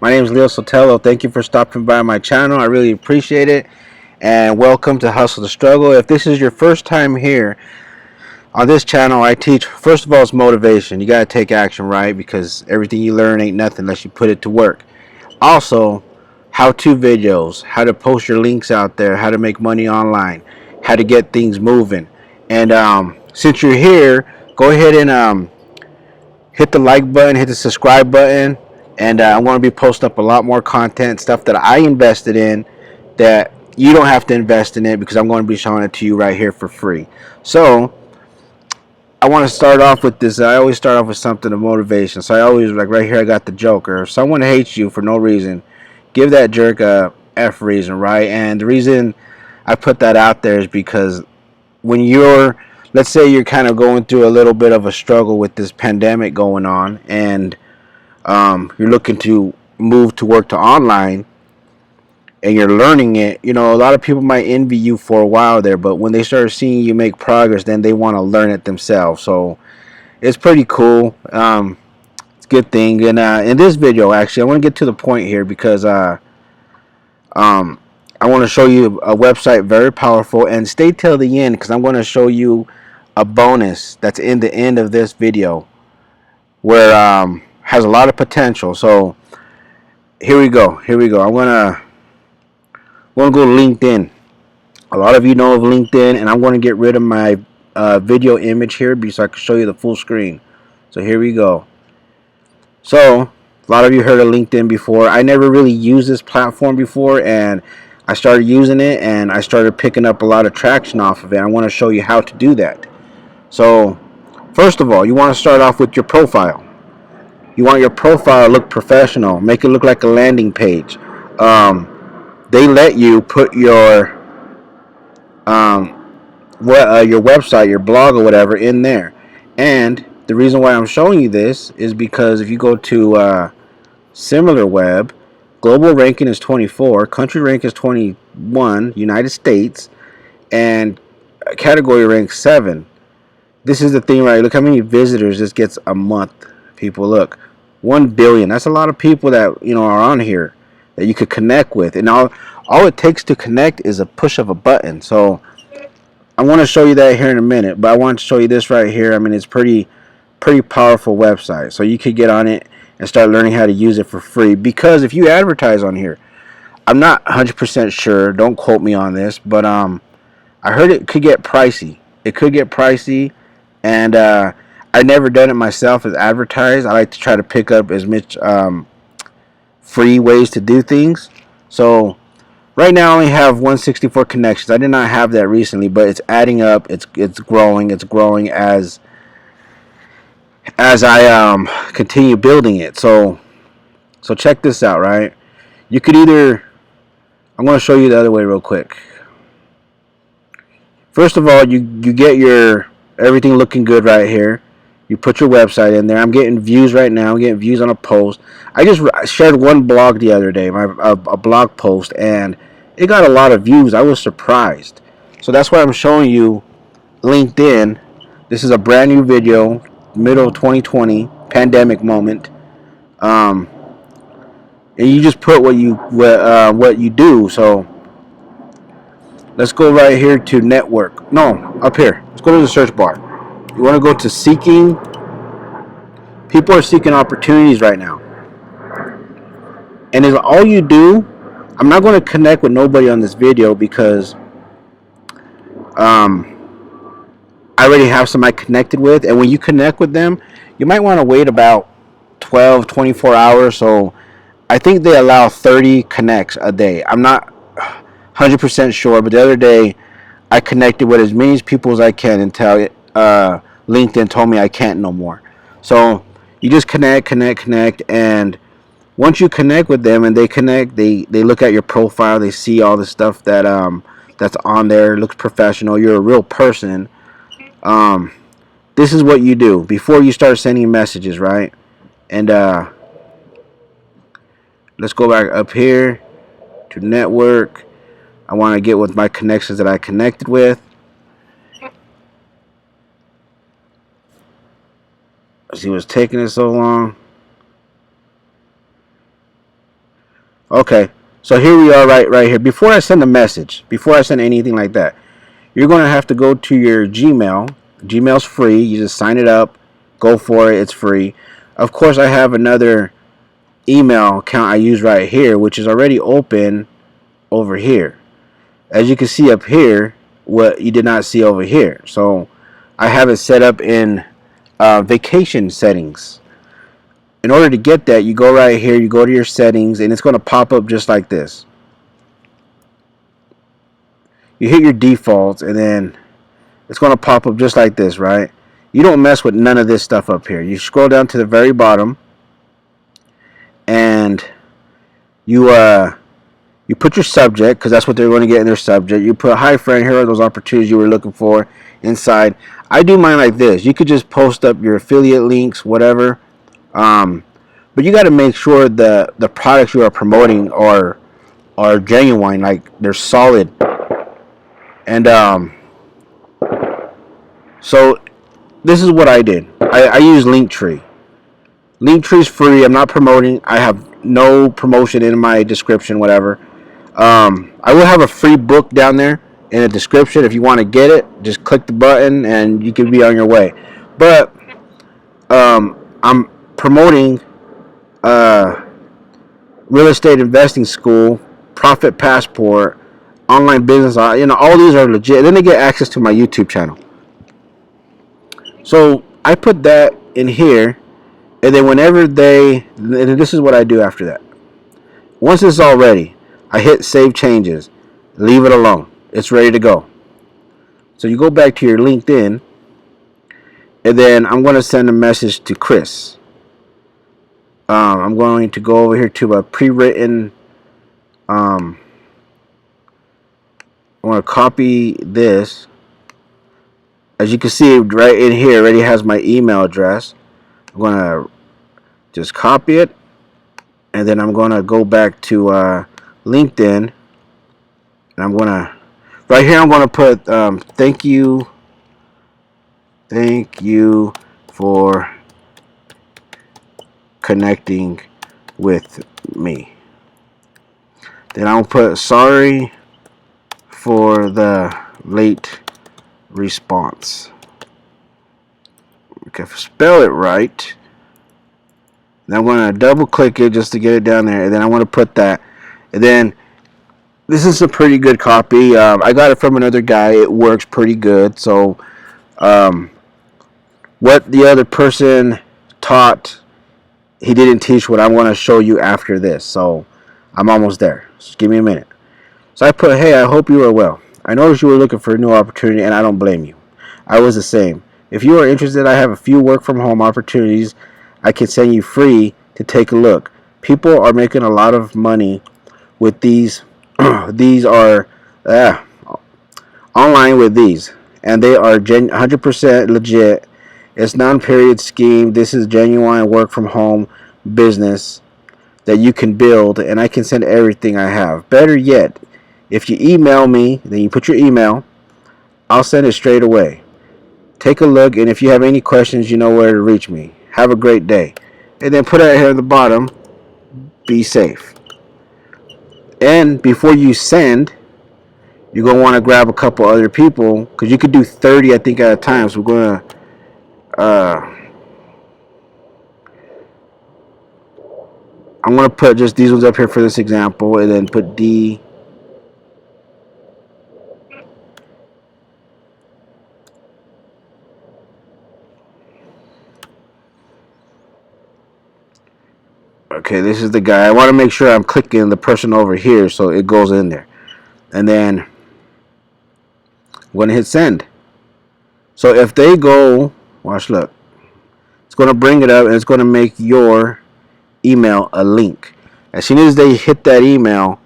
My name is Leo Sotelo. Thank you for stopping by my channel. I really appreciate it. And welcome to Hustle to Struggle. If this is your first time here on this channel, I teach, first of all, it's motivation. You got to take action, right? Because everything you learn ain't nothing unless you put it to work. Also, how-to videos, how to post your links out there, how to make money online, how to get things moving. And since you're here, go ahead and hit the like button, hit the subscribe button, and I'm going to be posting up a lot more content, stuff that I invested in that you don't have to invest in it because I'm going to be showing it to you right here for free. So I want to start off with this. I always start off with something of motivation. So I always, like right here, I got the Joker. If someone hates you for no reason, give that jerk a F reason, right? And the reason I put that out there is because when you're, let's say you're kind of going through a little bit of a struggle with this pandemic going on, and you're looking to move to work to online, and you're learning it, you know, a lot of people might envy you for a while there, but when they start seeing you make progress, then they want to learn it themselves. So it's pretty cool. It's a good thing. And in this video, actually, I want to get to the point here because um, I want to show you a website very powerful, and stay till the end because I'm going to show you a bonus that's in the end of this video where has a lot of potential. So here we go. Here we go. I'm gonna go to LinkedIn. A lot of you know of LinkedIn, and I'm going to get rid of my video image here so I can show you the full screen. So here we go. So a lot of you heard of LinkedIn before. I never really used this platform before, and I started using it, and I started picking up a lot of traction off of it. I want to show you how to do that. So first of all, you want to start off with your profile. You want your profile to look professional. Make it look like a landing page. They let you put um, your website, your blog, or whatever in there. And the reason why I'm showing you this is because if you go to SimilarWeb, global ranking is 24, country rank is 21, United States, and category rank 7. This is the thing, right? Look how many visitors this gets a month. People, look, 1 billion. That's a lot of people that are on here that you could connect with, and all it takes to connect is a push of a button. So I want to show you that here in a minute, but I want to show you this right here. I mean, it's pretty powerful website. So you could get on it and start learning how to use it for free. Because if you advertise on here, I'm not 100% sure. Don't quote me on this, but I heard it could get pricey. It could get pricey, and I never done it myself as advertised. I like to try to pick up as much free ways to do things. So right now I only have 164 connections. I did not have that recently, but it's adding up. It's growing. It's growing as I continue building it. So check this out, right? You could either, I'm going to show you the other way real quick. First of all, you get your everything looking good right here. You put your website in there. I'm getting views right now. I'm getting views on a post. I just shared one blog the other day, a blog post, and it got a lot of views. I was surprised. So that's why I'm showing you LinkedIn. This is a brand new video, middle of 2020, pandemic moment. Um, and you just put what you do. So let's go right here to network. No, up here. Let's go to the search bar. You want to go to seeking. People are seeking opportunities right now, and is all you do. I'm not going to connect with nobody on this video because um, I already have somebody connected with, and when you connect with them, you might want to wait about 12, 24 hours. So I think they allow 30 connects a day. I'm not 100% sure, but the other day I connected with as many people as I can until LinkedIn told me I can't no more. So you just connect, and once you connect with them and they connect, they look at your profile, they see all the stuff that's on there. It looks professional. You're a real person. Um, this is what you do before you start sending messages, right? And let's go back up here to network. I want to get with my connections that I connected with. Let's see what's taking it so long. Okay, so here we are, right here. Before I send a message, before I send anything like that, you're going to have to go to your Gmail. Gmail's free. You just sign it up, go for it. It's free. Of course, I have another email account I use right here, which is already open over here. As you can see up here, what you did not see over here. So I have it set up in vacation settings. In order to get that, you go right here, you go to your settings, and it's going to pop up just like this. You hit your defaults, and then it's going to pop up just like this, right? You don't mess with none of this stuff up here. You scroll down to the very bottom, and you put your subject, because that's what they're going to get in their subject. You put, hi friend, here are those opportunities you were looking for inside. I do mine like this. You could just post up your affiliate links, whatever. But you got to make sure the products you are promoting are genuine, like they're solid. And so this is what I did. I use Linktree. Linktree's free. I'm not promoting. I have no promotion in my description, whatever. I will have a free book down there in the description. If you want to get it, just click the button and you can be on your way. But I'm promoting real estate investing school, profit passport, online business. All these are legit. And then they get access to my YouTube channel. So I put that in here, and then and this is what I do after that. Once it's all ready, I hit save changes, leave it alone. It's ready to go. So you go back to your LinkedIn, and then I'm going to send a message to Chris. I'm going to go over here to a pre-written. I'm going to copy this. As you can see, right in here, already has my email address. I'm going to just copy it, and then I'm going to go back to LinkedIn, and I'm going to, right here, I'm going to put thank you for connecting with me. Then I'll put sorry for the late response. Okay, spell it right. Then I'm going to double click it just to get it down there, and then I want to put that. And then this is a pretty good copy. I got it from another guy. It works pretty good. So what the other person taught, he didn't teach what I'm going to show you after this. So I'm almost there. Just give me a minute. So I put, hey, I hope you are well. I noticed you were looking for a new opportunity, and I don't blame you. I was the same. If you are interested, I have a few work from home opportunities I can send you free to take a look. People are making a lot of money with these. These are online with these, and they are 100% legit. It's non-period scheme. This is genuine work from home business that you can build, and I can send everything I have. Better yet, if you email me, then you put your email, I'll send it straight away. Take a look, and if you have any questions, you know where to reach me. Have a great day. And then put it here at the bottom, be safe. And before you send, you're going to want to grab a couple other people, because you could do 30, I think, at a time. So we're going to I'm going to put just these ones up here for this example, and then put D. Okay, this is the guy. I want to make sure I'm clicking the person over here so it goes in there. And then I'm going to hit send. So if they go, watch, look. It's going to bring it up, and it's going to make your email a link. As soon as they hit that email,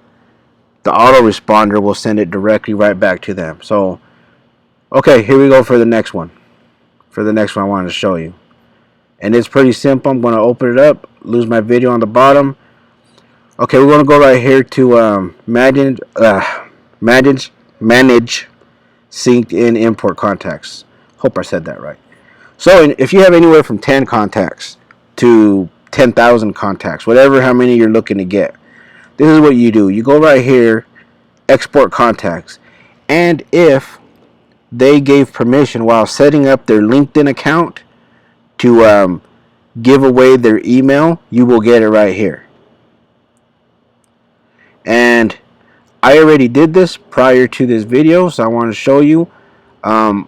the autoresponder will send it directly right back to them. So, okay, here we go for the next one. For the next one I wanted to show you. And it's pretty simple. I'm going to open it up, lose my video on the bottom. Okay, we're going to go right here to manage synced in import contacts. Hope I said that right. So if you have anywhere from 10 contacts to 10,000 contacts, whatever how many you're looking to get, this is what you do. You go right here, export contacts. And if they gave permission while setting up their LinkedIn account to give away their email, you will get it right here. And I already did this prior to this video, so I want to show you. And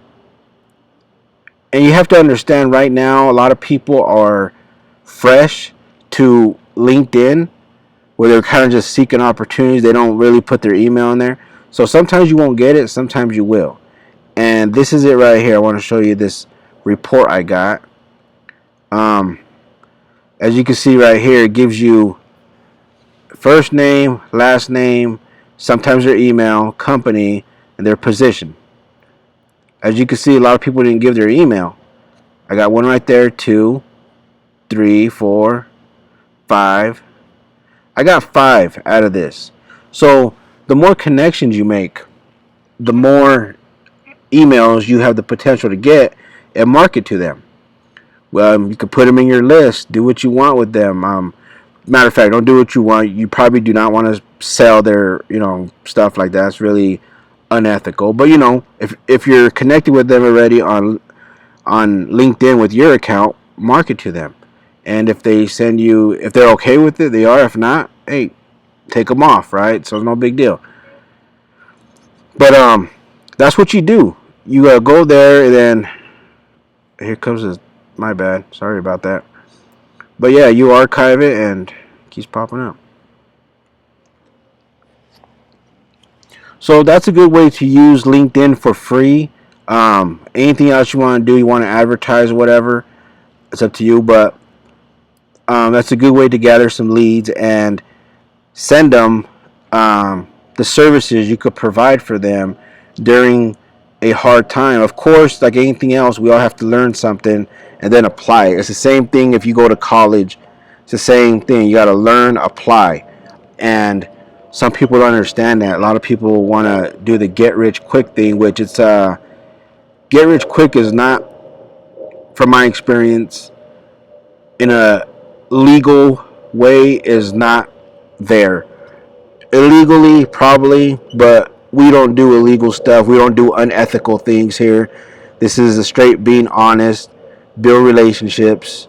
you have to understand right now, a lot of people are fresh to LinkedIn, where they're kind of just seeking opportunities. They don't really put their email in there. So sometimes you won't get it, sometimes you will. And this is it right here. I want to show you this report I got. As you can see right here, it gives you first name, last name, sometimes their email, company, and their position. As you can see, a lot of people didn't give their email. I got one right there, 2, 3, 4, 5. I got 5 out of this. So the more connections you make, the more emails you have the potential to get and market to them. You can put them in your list, do what you want with them. Matter of fact, don't do what you want. You probably do not want to sell their, stuff like that. It's really unethical. But if you're connected with them already on LinkedIn with your account, market to them. And if they send you, if they're okay with it, they are. If not, hey, take them off, right? So it's no big deal. But that's what you do. You go there, and then here comes this. My bad. Sorry about that. But yeah, you archive it, and it keeps popping up. So that's a good way to use LinkedIn for free. Anything else you want to do, you want to advertise or whatever, it's up to you. But that's a good way to gather some leads and send them the services you could provide for them during a hard time. Of course, like anything else, we all have to learn something and then apply it. It's the same thing if you go to college. It's the same thing. You got to learn, apply. And some people don't understand that. A lot of people want to do the get rich quick thing, which it's get rich quick is not, from my experience, in a legal way, is not there. Illegally, probably, but we don't do illegal stuff. We don't do unethical things here. This is a straight being honest, build relationships,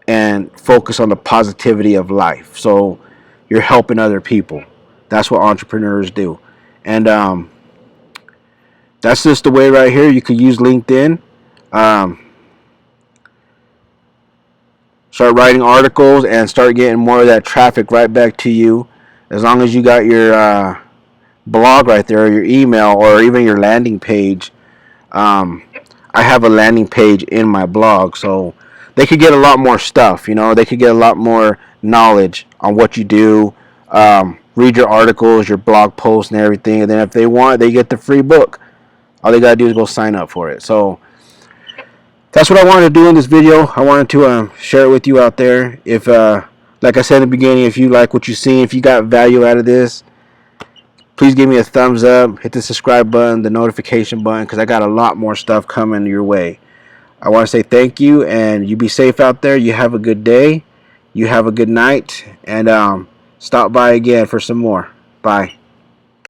and focus on the positivity of life. So you're helping other people. That's what entrepreneurs do. And that's just the way right here. You could use LinkedIn. Start writing articles and start getting more of that traffic right back to you. As long as you got your blog right there, or your email, or even your landing page. I have a landing page in my blog, so they could get a lot more stuff. They could get a lot more knowledge on what you do. Read your articles, your blog posts, and everything. And then if they want, they get the free book. All they gotta do is go sign up for it. So that's what I wanted to do in this video. I wanted to share it with you out there. If like I said in the beginning, if you like what you see, if you got value out of this, please give me a thumbs up, hit the subscribe button, the notification button, because I got a lot more stuff coming your way. I want to say thank you, and you be safe out there. You have a good day. You have a good night, and stop by again for some more. Bye.